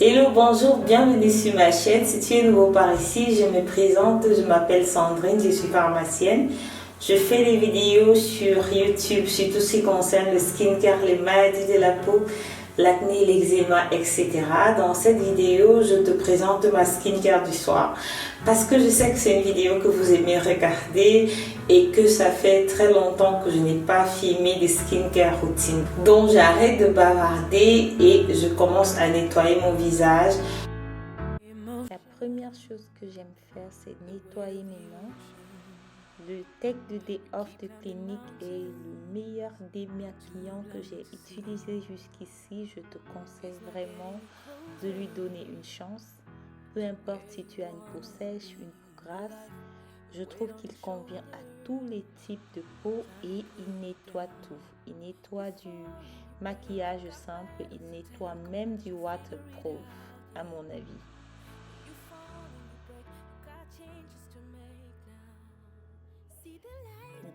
Hello, bonjour, bienvenue sur ma chaîne. Si tu es nouveau par ici, je me présente, je m'appelle Sandrine, je suis pharmacienne. Je fais des vidéos sur YouTube sur tout ce qui concerne le skincare, les maladies de la peau, l'acné, l'eczéma, etc. Dans cette vidéo, je te présente ma skincare du soir parce que je sais que c'est une vidéo que vous aimez regarder et que ça fait très longtemps que je n'ai pas filmé des skincare routines. Donc j'arrête de bavarder et je commence à nettoyer mon visage. La première chose que j'aime faire, c'est nettoyer mes mains. Le Tech 2D Off de Clinique est le meilleur démaquillant que j'ai utilisé jusqu'ici. Je te conseille vraiment de lui donner une chance. Peu importe si tu as une peau sèche, une peau grasse, je trouve qu'il convient à tous les types de peau et il nettoie tout. Il nettoie du maquillage simple, il nettoie même du waterproof, à mon avis.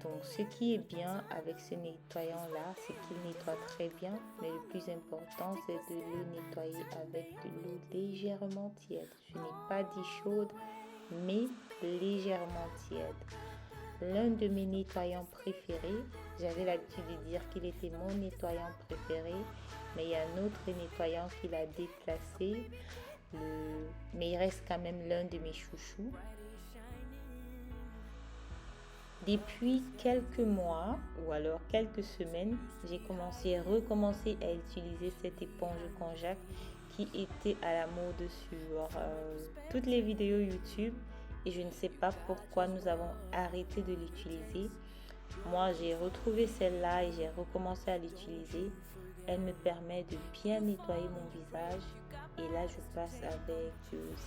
Donc ce qui est bien avec ce nettoyant là, c'est qu'il nettoie très bien, mais le plus important c'est de le nettoyer avec de l'eau légèrement tiède. Je n'ai pas dit chaude, mais légèrement tiède. L'un de mes nettoyants préférés, j'avais l'habitude de dire qu'il était mon nettoyant préféré, mais il y a un autre nettoyant qui l'a déplacé, mais il reste quand même l'un de mes chouchous. Depuis quelques mois ou alors quelques semaines, j'ai recommencé à utiliser cette éponge konjac qui était à la mode sur toutes les vidéos YouTube et je ne sais pas pourquoi nous avons arrêté de l'utiliser. Moi, j'ai retrouvé celle-là et j'ai recommencé à l'utiliser. Elle me permet de bien nettoyer mon visage et là je passe avec,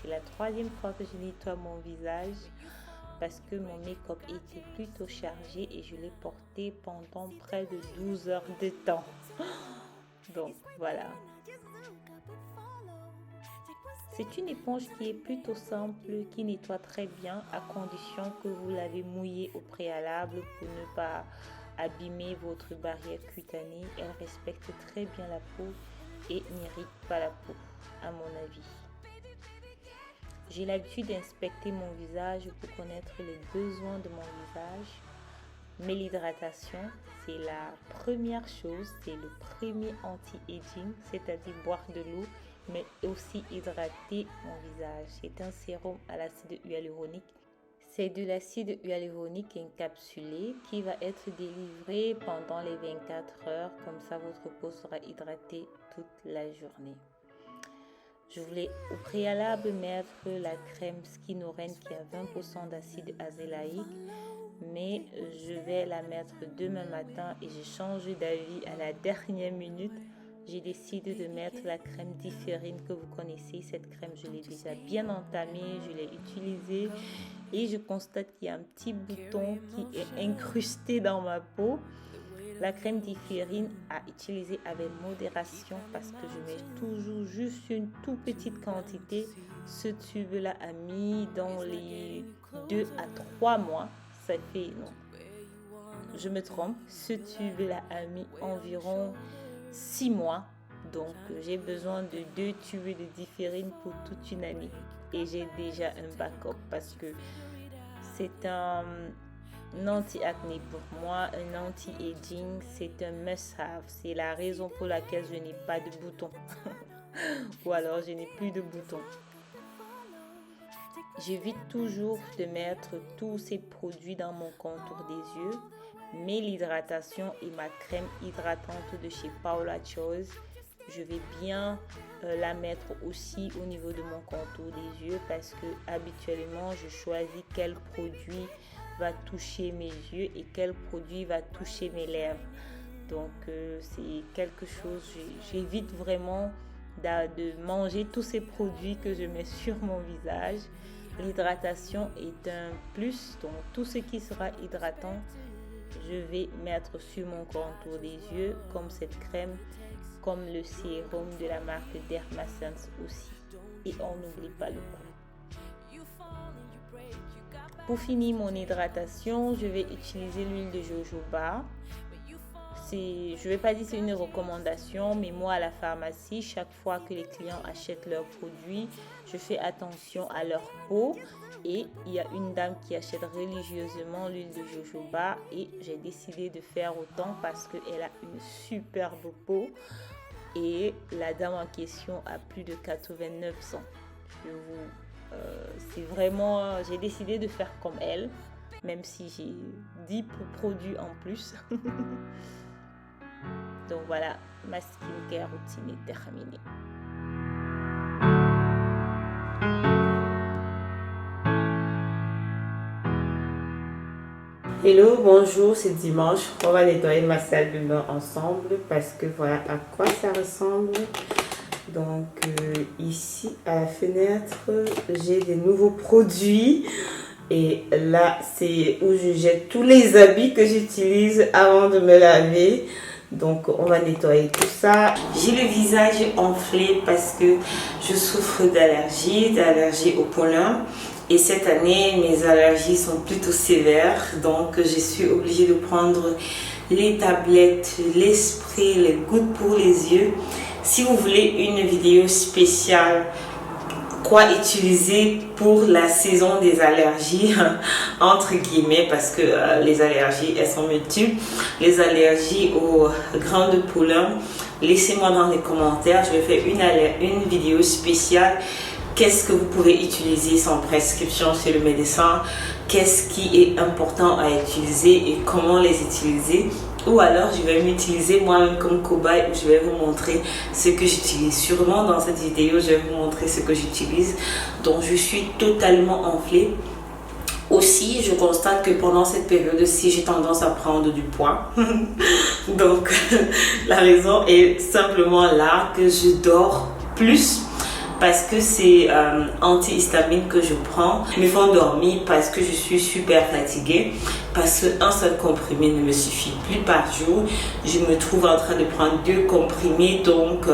c'est la troisième fois que je nettoie mon visage parce que mon make-up était plutôt chargé et je l'ai porté pendant près de 12 heures de temps. Donc voilà. C'est une éponge qui est plutôt simple, qui nettoie très bien à condition que vous l'avez mouillée au préalable pour ne pas abîmer votre barrière cutanée. Elle respecte très bien la peau et n'irrite pas la peau, à mon avis. J'ai l'habitude d'inspecter mon visage pour connaître les besoins de mon visage. Mais l'hydratation, c'est la première chose, c'est le premier anti-aging, c'est-à-dire boire de l'eau, mais aussi hydrater mon visage. C'est un sérum à l'acide hyaluronique. C'est de l'acide hyaluronique encapsulé qui va être délivré pendant les 24 heures. Comme ça, votre peau sera hydratée toute la journée. Je voulais au préalable mettre la crème Skin Oren qui a 20% d'acide azélaïque, mais je vais la mettre demain matin et j'ai changé d'avis à la dernière minute. J'ai décidé de mettre la crème Différine que vous connaissez. Cette crème, je l'ai déjà bien entamée, je l'ai utilisée et je constate qu'il y a un petit bouton qui est incrusté dans ma peau. La crème Différine à utiliser avec modération parce que je mets toujours juste une toute petite quantité. Ce tube-là a mis dans les 2 à 3 mois. Ça fait, non, je me trompe. Ce tube-là a mis environ 6 mois. Donc, j'ai besoin de 2 tubes de Différine pour toute une année. Et j'ai déjà un backup parce que c'est un anti-acné pour moi, un anti-aging, c'est un must-have. C'est la raison pour laquelle je n'ai pas de boutons. Ou alors je n'ai plus de boutons. J'évite toujours de mettre tous ces produits dans mon contour des yeux, mais l'hydratation et ma crème hydratante de chez Paula Choice, je vais bien la mettre aussi au niveau de mon contour des yeux parce que habituellement je choisis quel produit va toucher mes yeux et quel produit va toucher mes lèvres. Donc c'est quelque chose, j'évite vraiment de manger tous ces produits que je mets sur mon visage. L'hydratation est un plus, donc tout ce qui sera hydratant, je vais mettre sur mon contour des yeux, comme cette crème, comme le sérum de la marque Dermasense aussi. Et on n'oublie pas le cou. Pour finir mon hydratation, je vais utiliser l'huile de jojoba. je vais pas dire c'est une recommandation, mais moi à la pharmacie, chaque fois que les clients achètent leurs produits, je fais attention à leur peau. Et il y a une dame qui achète religieusement l'huile de jojoba et j'ai décidé de faire autant parce qu'elle a une superbe peau et la dame en question a plus de 89 ans. C'est vraiment, j'ai décidé de faire comme elle, même si j'ai 10 produits en plus. Donc voilà, ma skincare routine est terminée. Hello, bonjour, c'est dimanche. On va nettoyer ma salle de bain ensemble parce que voilà à quoi ça ressemble. Donc ici à la fenêtre, j'ai des nouveaux produits. Et là, c'est où je jette tous les habits que j'utilise avant de me laver. Donc on va nettoyer tout ça. J'ai le visage enflé parce que je souffre d'allergie au pollen. Et cette année, mes allergies sont plutôt sévères. Donc je suis obligée de prendre les tablettes, les sprays, les gouttes pour les yeux. Si vous voulez une vidéo spéciale, quoi utiliser pour la saison des allergies, entre guillemets, parce que les allergies, elles sont multiples. Les allergies aux grains de pollen, laissez-moi dans les commentaires. Je vais faire une vidéo spéciale. Qu'est-ce que vous pouvez utiliser sans prescription chez le médecin? Qu'est-ce qui est important à utiliser et comment les utiliser? Ou alors je vais m'utiliser moi-même comme cobaye où je vais vous montrer ce que j'utilise. Sûrement dans cette vidéo, je vais vous montrer ce que j'utilise. Donc je suis totalement enflée. Aussi, je constate que pendant cette période-ci, j'ai tendance à prendre du poids. Donc la raison est simplement là que je dors plus. Parce que c'est antihistamine que je prends. Ils me font dormir parce que je suis super fatiguée. Parce qu'un seul comprimé ne me suffit plus par jour. Je me trouve en train de prendre 2 comprimés. Donc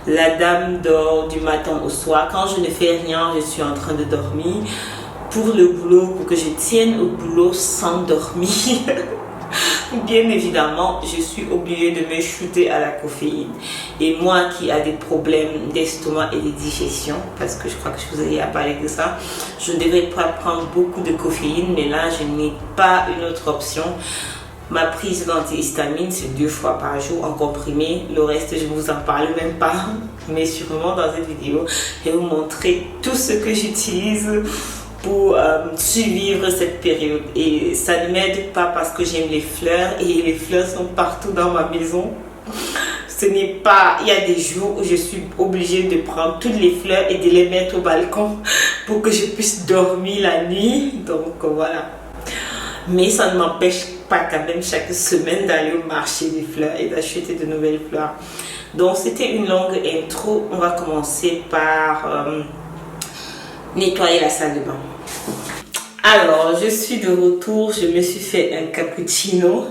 la dame dort du matin au soir. Quand je ne fais rien, je suis en train de dormir. Pour le boulot, pour que je tienne au boulot sans dormir. Bien évidemment, je suis obligée de me shooter à la caféine. Et moi qui a des problèmes d'estomac et de digestion, parce que je crois que je vous ai parlé de ça, je ne devrais pas prendre beaucoup de caféine, mais là, je n'ai pas une autre option. Ma prise d'antihistamine, c'est 2 fois par jour en comprimé. Le reste, je ne vous en parle même pas. Mais sûrement dans cette vidéo, je vais vous montrer tout ce que j'utilise pour survivre cette période. Et ça ne m'aide pas parce que j'aime les fleurs et les fleurs sont partout dans ma maison. Ce n'est pas... Il y a des jours où je suis obligée de prendre toutes les fleurs et de les mettre au balcon pour que je puisse dormir la nuit. Donc voilà. Mais ça ne m'empêche pas quand même chaque semaine d'aller au marché des fleurs et d'acheter de nouvelles fleurs. Donc c'était une longue intro. On va commencer par nettoyer la salle de bain. Alors, je suis de retour. Je me suis fait un cappuccino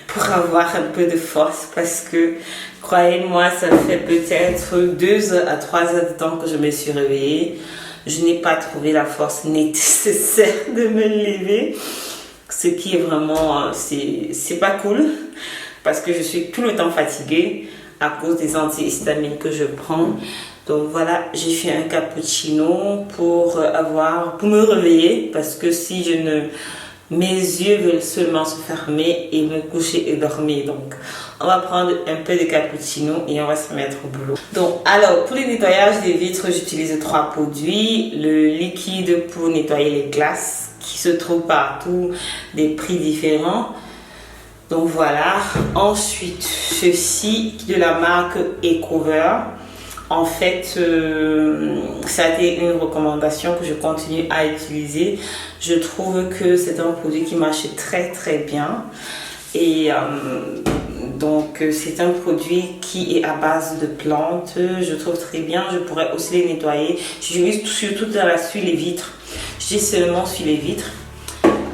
pour avoir un peu de force parce que, croyez-moi, ça fait peut-être 2 à 3 heures de temps que je me suis réveillée. Je n'ai pas trouvé la force nécessaire de me lever, ce qui est vraiment, c'est pas cool parce que je suis tout le temps fatiguée à cause des antihistamines que je prends. Donc voilà, j'ai fait un cappuccino pour me réveiller parce que si mes yeux veulent seulement se fermer et me coucher et dormir. Donc on va prendre un peu de cappuccino et on va se mettre au boulot. Donc alors pour le nettoyage des vitres, j'utilise 3 produits. Le liquide pour nettoyer les glaces qui se trouve partout, des prix différents. Donc voilà. Ensuite, ceci de la marque Ecover. En fait, ça a été une recommandation que je continue à utiliser. Je trouve que c'est un produit qui marche très très bien. Et donc, c'est un produit qui est à base de plantes. Je trouve très bien. Je pourrais aussi les nettoyer. J'utilise surtout sur les vitres. Je dis seulement sur les vitres.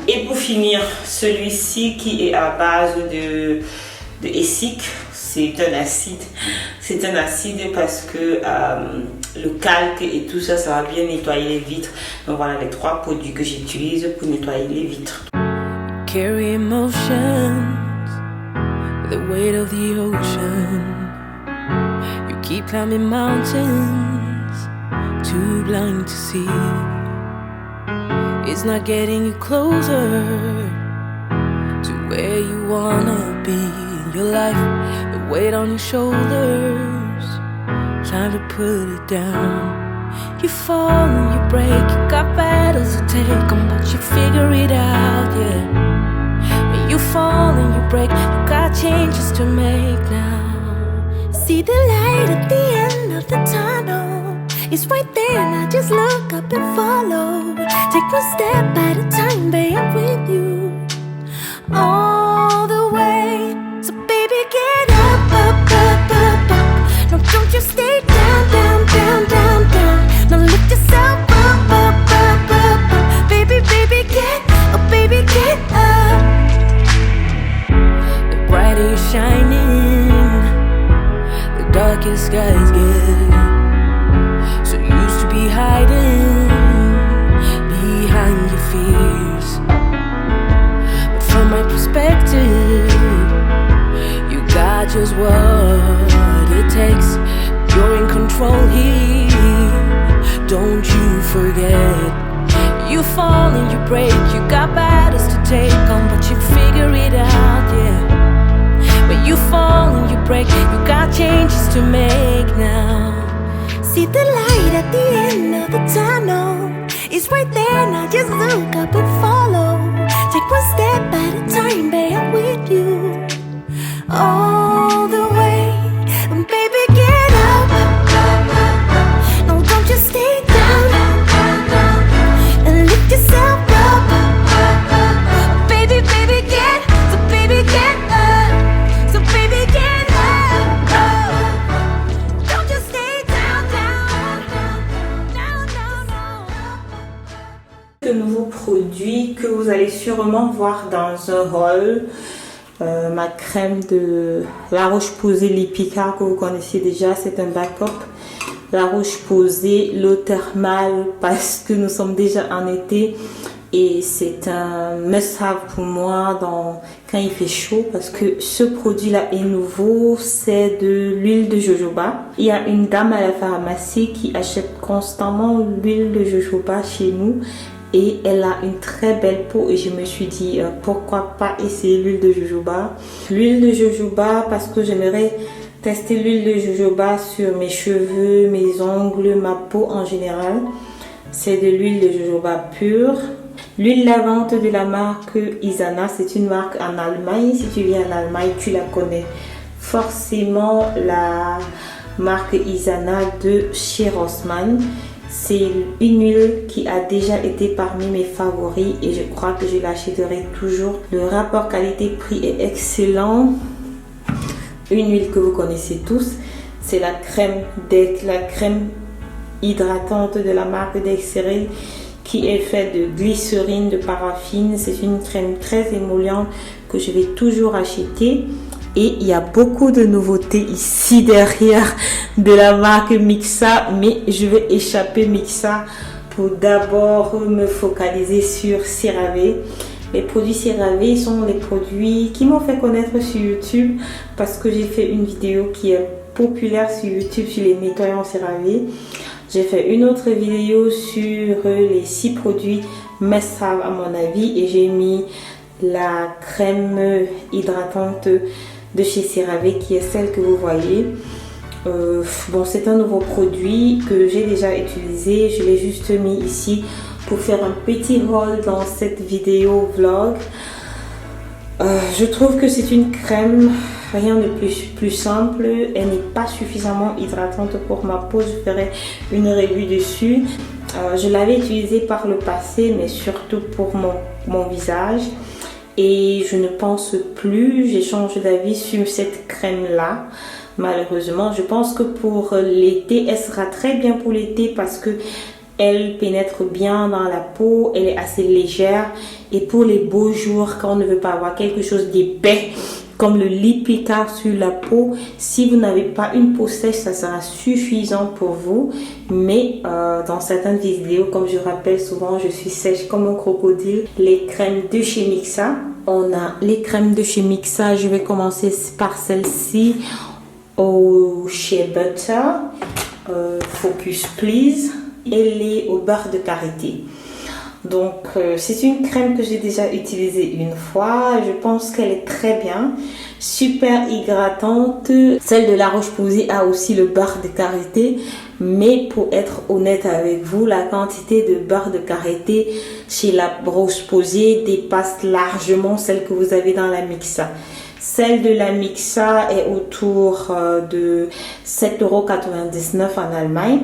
Et pour finir, celui-ci qui est à base de essic. C'est un acide. C'est un acide parce que le calque et tout ça, ça va bien nettoyer les vitres. Donc voilà les 3 produits que j'utilise pour nettoyer les vitres. Carry emotions the weight of the ocean. You keep climbing mountains, too blind to see. It's not getting you closer to where you wanna be in your life. The weight on your shoulders, time to put it down. You fall and you break, you got battles to take on, but you figure it out, yeah. When you fall and you break, you got changes to make now. See the light at the end of the tunnel, it's right there, now just look up and follow. Take one step at a time, babe, I'm with you all the way. So baby, get up, up, up, up, up. No, don't you stay down, down, down, down, down. Now lift yourself up, up, up, up, up. Baby, baby, get up, baby, get up. The brighter you're shining, the darker skies get. So used to be hiding behind your fears, but from my perspective, you got just what it takes. You're in control here, don't you forget. You fall and you break, you got battles to take on, but you figure it out, yeah. When you fall and you break, you got changes to make now. See the light at the end of the tunnel, it's right there, now just look up and follow. Take one step at a time, babe, I'm with you all the way. And baby, get up, no, don't just stay down, and lift yourself up. Baby, baby, get, so baby, get up, so baby, get up. Don't just stay down, down, down, down, down. De nouveaux produits que vous allez sûrement voir dans un haul. Ma crème de La Roche-Posay Lipicard que vous connaissez déjà, c'est un backup. La Roche-Posay, l'eau thermale, parce que nous sommes déjà en été et c'est un must-have pour moi quand il fait chaud, parce que ce produit-là est nouveau, c'est de l'huile de jojoba. Il y a une dame à la pharmacie qui achète constamment l'huile de jojoba chez nous. Et elle a une très belle peau et je me suis dit pourquoi pas essayer l'huile de jojoba. L'huile de jojoba parce que j'aimerais tester l'huile de jojoba sur mes cheveux, mes ongles, ma peau en général. C'est de l'huile de jojoba pure. L'huile lavante de la marque Isana, c'est une marque en Allemagne. Si tu viens en Allemagne, tu la connais forcément, la marque Isana de chez Rossmann. C'est une huile qui a déjà été parmi mes favoris et je crois que je l'achèterai toujours. Le rapport qualité-prix est excellent. Une huile que vous connaissez tous, c'est la crème hydratante de la marque Dexeryl qui est faite de glycérine, de paraffine. C'est une crème très émolliente que je vais toujours acheter. Et il y a beaucoup de nouveautés ici derrière de la marque Mixa, mais je vais échapper Mixa pour d'abord me focaliser sur CeraVe. Les produits CeraVe sont les produits qui m'ont fait connaître sur YouTube parce que j'ai fait une vidéo qui est populaire sur YouTube sur les nettoyants CeraVe. J'ai fait une autre vidéo sur les 6 produits must-have à mon avis et j'ai mis la crème hydratante de chez CeraVe qui est celle que vous voyez. Bon, c'est un nouveau produit que j'ai déjà utilisé, je l'ai juste mis ici pour faire un petit haul dans cette vidéo vlog. Je trouve que c'est une crème, rien de plus simple, elle n'est pas suffisamment hydratante pour ma peau, je ferai une review dessus. Je l'avais utilisée par le passé, mais surtout pour mon visage. Et je ne pense plus, j'ai changé d'avis sur cette crème là. Malheureusement, je pense que pour l'été, elle sera très bien pour l'été parce que elle pénètre bien dans la peau, elle est assez légère. Et pour les beaux jours, quand on ne veut pas avoir quelque chose d'épais comme le Lipicard sur la peau, si vous n'avez pas une peau sèche, ça sera suffisant pour vous. Mais dans certaines vidéos, comme je rappelle souvent, je suis sèche comme un crocodile. Les crèmes de chez Mixa, On a les crèmes de chez Mixa. Je vais commencer par celle-ci au Shea Butter, Focus Please. Elle est au beurre de karité. Donc c'est une crème que j'ai déjà utilisée une fois. Je pense qu'elle est très bien, super hydratante. Celle de La Roche-Posay a aussi le beurre de karité, mais pour être honnête avec vous, la quantité de beurre de karité chez La Roche-Posay dépasse largement celle que vous avez dans la Mixa. Celle de la Mixa est autour de 7,99 € en Allemagne.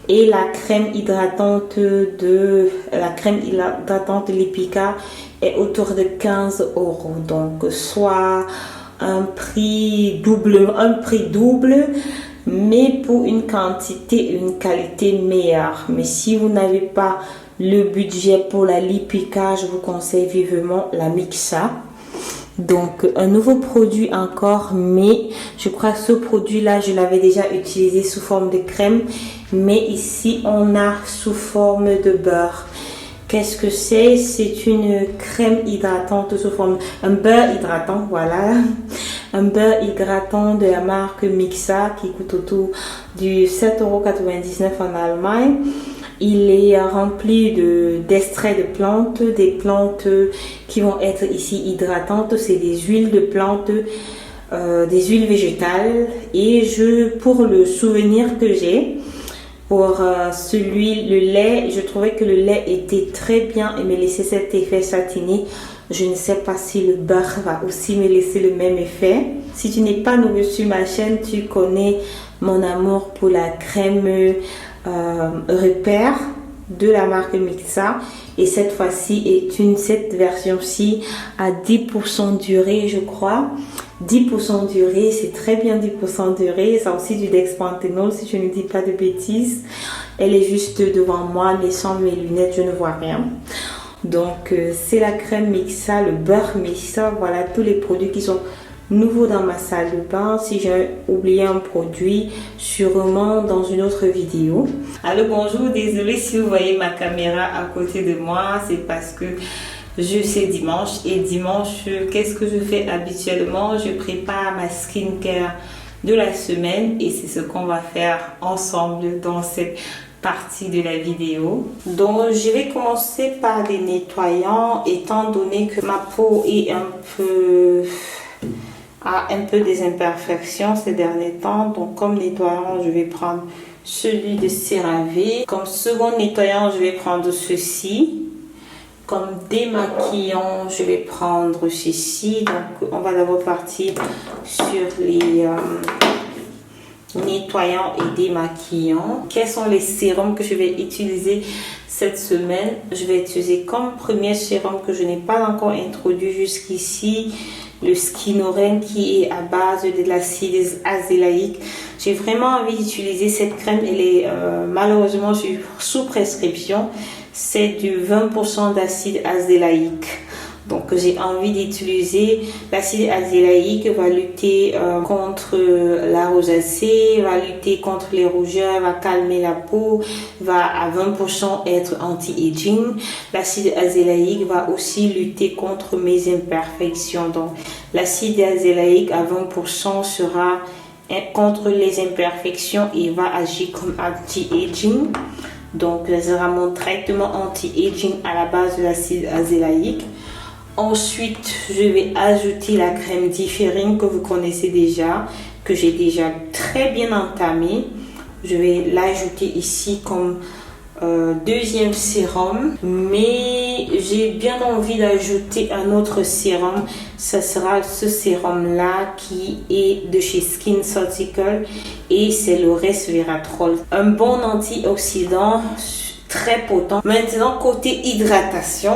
Et la crème hydratante de Lipika est autour de 15 €. Donc soit un prix double, mais pour une quantité et une qualité meilleure. Mais si vous n'avez pas le budget pour la Lipika, je vous conseille vivement la Mixa. Donc un nouveau produit encore, mais je crois que ce produit là je l'avais déjà utilisé sous forme de crème, mais ici on a sous forme de beurre. Qu'est-ce que c'est? C'est une crème hydratante sous forme, un beurre hydratant, voilà, un beurre hydratant de la marque Mixa qui coûte autour du 7,99 € en Allemagne. Il est rempli d'extraits de plantes, des plantes qui vont être ici hydratantes. C'est des huiles de plantes, des huiles végétales. Et pour le souvenir que j'ai, pour le lait, je trouvais que le lait était très bien et me laissait cet effet satiné. Je ne sais pas si le beurre va aussi me laisser le même effet. Si tu n'es pas nouveau sur ma chaîne, tu connais mon amour pour la crème repère de la marque Mixa, et cette fois-ci cette version-ci à 10% durée, je crois. 10% durée, c'est très bien. 10% durée, ça a aussi du dexpanthénol si je ne dis pas de bêtises. Elle est juste devant moi, mais sans mes lunettes je ne vois rien. Donc c'est la crème Mixa, le beurre Mixa. Voilà tous les produits qui sont nouveau dans ma salle de bain. Si j'ai oublié un produit, sûrement dans une autre vidéo. Allô, bonjour, désolée si vous voyez ma caméra à côté de moi, c'est parce que c'est dimanche, et dimanche, qu'est-ce que je fais habituellement? Je prépare ma skincare de la semaine, et c'est ce qu'on va faire ensemble dans cette partie de la vidéo. Donc je vais commencer par des nettoyants, étant donné que ma peau est a un peu des imperfections ces derniers temps. Donc comme nettoyant, je vais prendre celui de CeraVe. Comme second nettoyant, je vais prendre ceci. Comme démaquillant, je vais prendre ceci. Donc on va d'abord partir sur les nettoyants et démaquillants. Quels sont les sérums que je vais utiliser cette semaine? Je vais utiliser comme premier sérum que je n'ai pas encore introduit jusqu'ici, le Skinoren, qui est à base de l'acide azélaïque. J'ai vraiment envie d'utiliser cette crème. Elle est malheureusement sous prescription. C'est du 20% d'acide azélaïque. Donc j'ai envie d'utiliser l'acide azélaïque. Va lutter contre la rosacée, va lutter contre les rougeurs, va calmer la peau, va à 20% être anti-aging. L'acide azélaïque va aussi lutter contre mes imperfections. Donc l'acide azélaïque à 20% sera contre les imperfections et va agir comme anti-aging. Donc ce sera mon traitement anti-aging à la base de l'acide azélaïque. Ensuite, je vais ajouter la crème Differin que vous connaissez déjà, que j'ai déjà très bien entamée. Je vais l'ajouter ici comme deuxième sérum, mais j'ai bien envie d'ajouter un autre sérum. Ce sera ce sérum là qui est de chez SkinCeutical, et c'est le resveratrol, un bon antioxydant très potent. Maintenant, côté hydratation,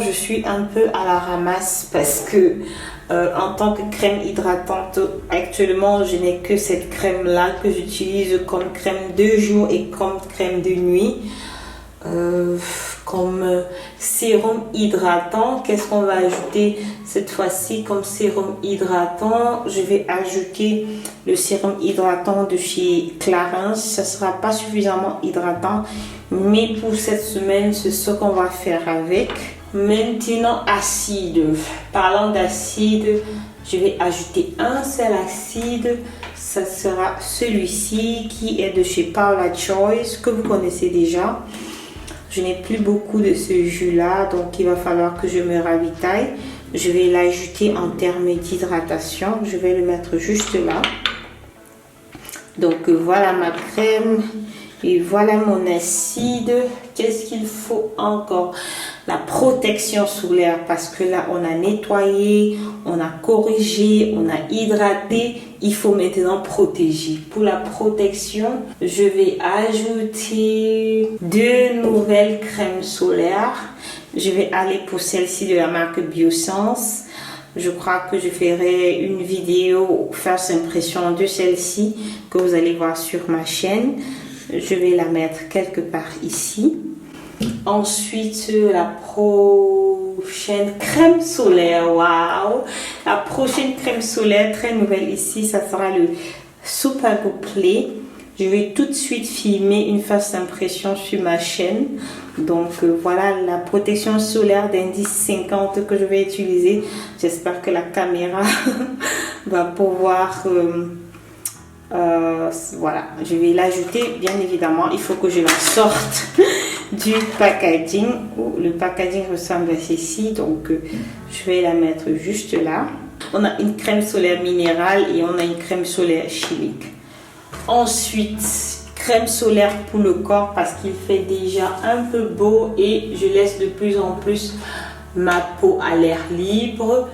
je suis un peu à la ramasse parce que en tant que crème hydratante, actuellement, je n'ai que cette crème là que j'utilise comme crème de jour et comme crème de nuit. Comme sérum hydratant, qu'est-ce qu'on va ajouter cette fois-ci comme sérum hydratant? Je vais ajouter le sérum hydratant de chez Clarins. Ça ne sera pas suffisamment hydratant, mais pour cette semaine, c'est ce qu'on va faire avec. Maintenant, acide. Parlant d'acide, je vais ajouter un seul acide. Ça sera celui-ci qui est de chez Paula Choice, que vous connaissez déjà. Je n'ai plus beaucoup de ce jus-là, donc il va falloir que je me ravitaille. Je vais l'ajouter en termes d'hydratation. Je vais le mettre juste là. Donc voilà ma crème. Et voilà mon acide. Qu'est-ce qu'il faut encore? La protection solaire, parce que là on a nettoyé, on a corrigé, on a hydraté. Il faut maintenant protéger. Pour la protection, je vais ajouter 2 nouvelles crèmes solaires. Je vais aller pour celle-ci de la marque Biossance. Je crois que je ferai une vidéo first impression de celle-ci que vous allez voir sur ma chaîne. Je vais la mettre quelque part ici. Ensuite, la prochaine crème solaire. Waouh! La prochaine crème solaire, très nouvelle ici, ça sera le Super Go Play. Je vais tout de suite filmer une first impression sur ma chaîne. Donc voilà la protection solaire d'indice 50 que je vais utiliser. J'espère que la caméra va pouvoir... voilà, je vais l'ajouter, bien évidemment. Il faut que je la sorte du packaging. Le packaging ressemble à ceci, donc je vais la mettre juste là. On a une crème solaire minérale et on a une crème solaire chimique. Ensuite, crème solaire pour le corps, parce qu'il fait déjà un peu beau et je laisse de plus en plus ma peau à l'air libre.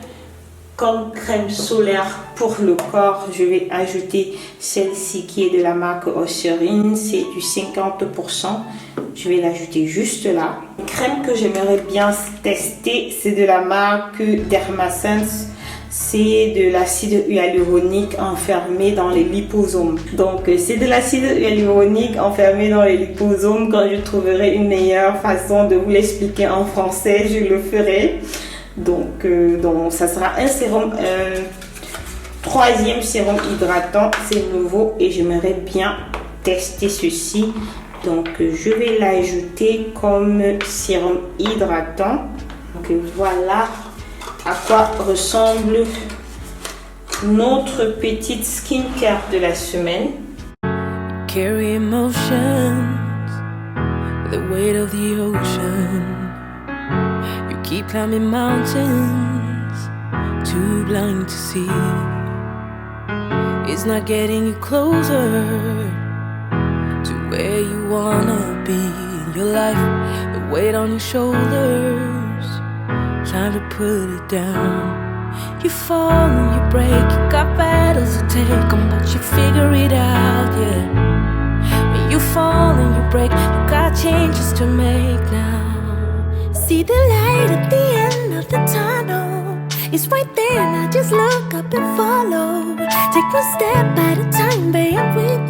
Comme crème solaire pour le corps, je vais ajouter celle-ci qui est de la marque Eucerin. C'est du 50%. Je vais l'ajouter juste là. Une crème que j'aimerais bien tester, c'est de la marque Dermasense. C'est de l'acide hyaluronique enfermé dans les liposomes. Donc, c'est de l'acide hyaluronique enfermé dans les liposomes. Quand je trouverai une meilleure façon de vous l'expliquer en français, je le ferai. Donc ça sera un sérum, troisième sérum hydratant, c'est nouveau et j'aimerais bien tester ceci. Donc je vais l'ajouter comme sérum hydratant. Donc voilà à quoi ressemble notre petite skincare de la semaine. Carry emotions, the weight of the ocean. Keep climbing mountains, too blind to see. It's not getting you closer to where you wanna be in your life. The weight on your shoulders, time to put it down. You fall and you break, you got battles to take on, but you figure it out, yeah. When you fall and you break, you got changes to make now. See the light at the end of the tunnel. It's right there, now just look up and follow. Take one step at a time, babe, I'm with